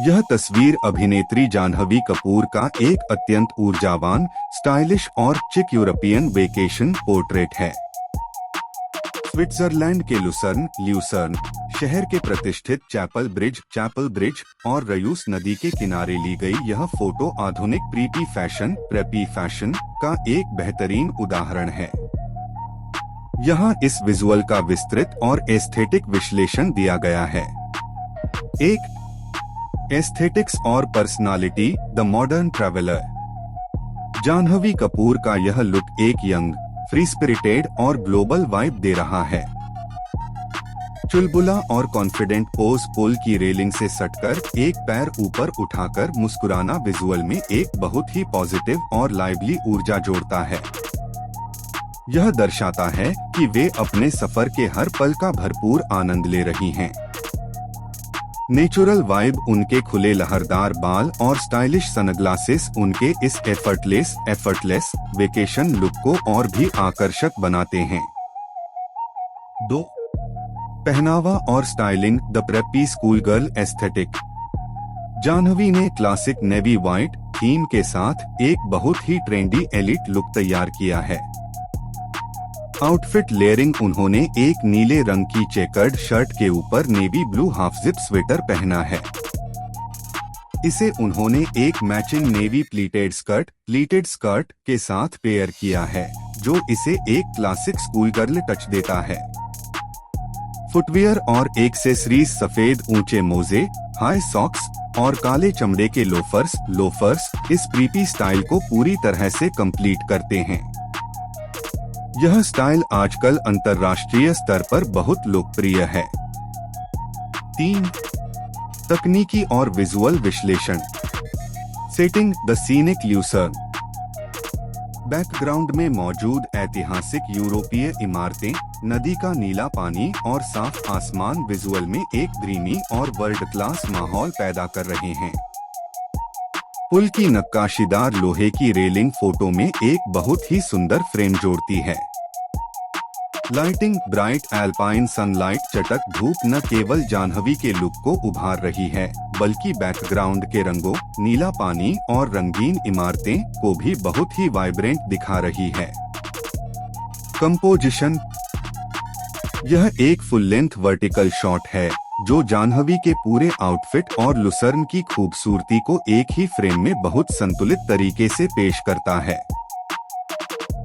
यह तस्वीर अभिनेत्री जाह्नवी कपूर का एक अत्यंत ऊर्जावान, स्टाइलिश और चिक यूरोपियन वेकेशन पोर्ट्रेट है। स्विट्जरलैंड के ल्यूसर्न शहर के प्रतिष्ठित चैपल ब्रिज और रयूस नदी के किनारे ली गई यह फोटो आधुनिक प्रेपी फैशन का एक बेहतरीन उदाहरण है। यहाँ इस विजुअल का विस्तृत और एस्थेटिक विश्लेषण दिया गया है। एक, एस्थेटिक्स और personality, the modern traveller. Janhvi Kapoor का यह लुक एक यंग, फ्री स्पिरिटेड और ग्लोबल वाइब दे रहा है। चुलबुला और कॉन्फिडेंट पोज, पुल की रेलिंग से सटकर एक पैर ऊपर उठाकर मुस्कुराना विजुअल में एक बहुत ही पॉजिटिव और लाइवली ऊर्जा जोड़ता है। यह दर्शाता है कि वे अपने सफर के हर पल का भरपूर आनंद ले रही हैं। नेचुरल वाइब, उनके खुले लहरदार बाल और स्टाइलिश सनग्लासेस उनके इस एफर्टलेस वेकेशन लुक को और भी आकर्षक बनाते हैं। 2. पहनावा और styling, the preppy school girl aesthetic. Janhvi ने क्लासिक नेवी व्हाइट थीम के साथ एक बहुत ही ट्रेंडी एलिट लुक तैयार किया है। आउटफिट लेयरिंग, उन्होंने एक नीले रंग की चेकर्ड शर्ट के ऊपर navy blue half zip sweater पहना है। इसे उन्होंने एक मैचिंग नेवी प्लीटेड स्कर्ट के साथ पेयर किया है, जो इसे एक क्लासिक स्कूल गर्ल टच देता है। फुटवियर और एक्सेसरीज, सफेद ऊंचे मोजे, हाई सॉक्स और काले चमड़े के लोफर्स इस प्रीपी स्टाइल को पूरी तरह से कंप्लीट करते हैं। यह स्टाइल आजकल अंतर्राष्ट्रीय स्तर पर बहुत लोकप्रिय है। 3. तकनीकी और विजुअल विश्लेषण। Setting, the scenic Lucerne. Background में मौजूद ऐतिहासिक यूरोपीय इमारतें, नदी का नीला पानी और साफ आसमान विजुअल में एक ड्रीमी और वर्ल्ड क्लास माहौल पैदा कर रहे हैं। पुल की नक्काशीदार लोहे की रेलिंग फोटो में एक बहुत ही सुंदर फ्रेम जोड़ती है। लाइटिंग, ब्राइट एल्पाइन सनलाइट चटक धूप न केवल जाह्नवी के लुक को उभार रही है, बल्कि बैकग्राउंड के रंगों, नीला पानी और रंगीन इमारतें को भी बहुत ही वाइब्रेंट दिखा रही है। कंपोजिशन, यह एक फुल लेंथ वर्टिकल शॉट है जो जाह्नवी के पूरे आउटफिट और लुसर्न की खूबसूरती को एक ही फ्रेम में बहुत संतुलित तरीके से पेश करता है।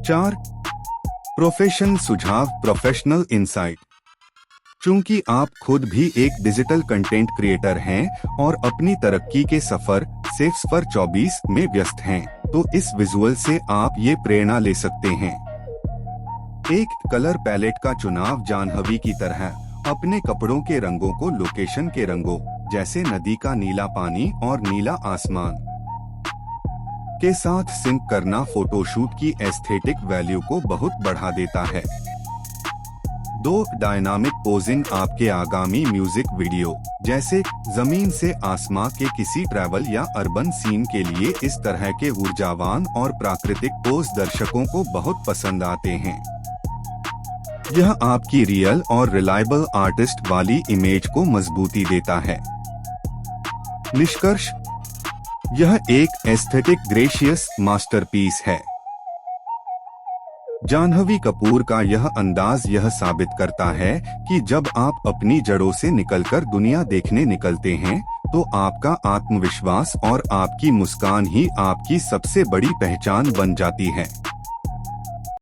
4. प्रोफेशन सुझाव, प्रोफेशनल इंसाइट। चूंकि आप खुद भी एक डिजिटल कंटेंट क्रिएटर हैं और अपनी तरक्की के सफर सफर 24 में व्यस्त हैं, तो इस विजुअल से आप ये प्रेरणा ले सकते हैं। 1. कलर पैलेट का चुनाव, जाह्नवी की तरह अपने कपड़ों के रंगों को लोकेशन के रंगों जैसे नदी का नीला पानी और नीला आसमान के साथ सिंक करना फोटोशूट की एस्थेटिक वैल्यू को बहुत बढ़ा देता है। 2. डायनामिक पोजिंग, आपके आगामी म्यूजिक वीडियो जैसे जमीन से आसमां के किसी ट्रैवल या अर्बन सीन के लिए इस तरह के ऊर्जावान और प्राकृतिक पोज दर्शकों को बहुत पसंद आते हैं। यह आपकी रियल और रिलायबल आर्टिस्ट वाली इमेज को मजबूती देता है। निष्कर्ष, यह एक एस्थेटिक ग्रेशियस मास्टरपीस है। जाह्नवी कपूर का यह अंदाज यह साबित करता है कि जब आप अपनी जड़ों से निकलकर दुनिया देखने निकलते हैं, तो आपका आत्मविश्वास और आपकी मुस्कान ही आपकी सबसे बड़ी पहचान बन जाती है।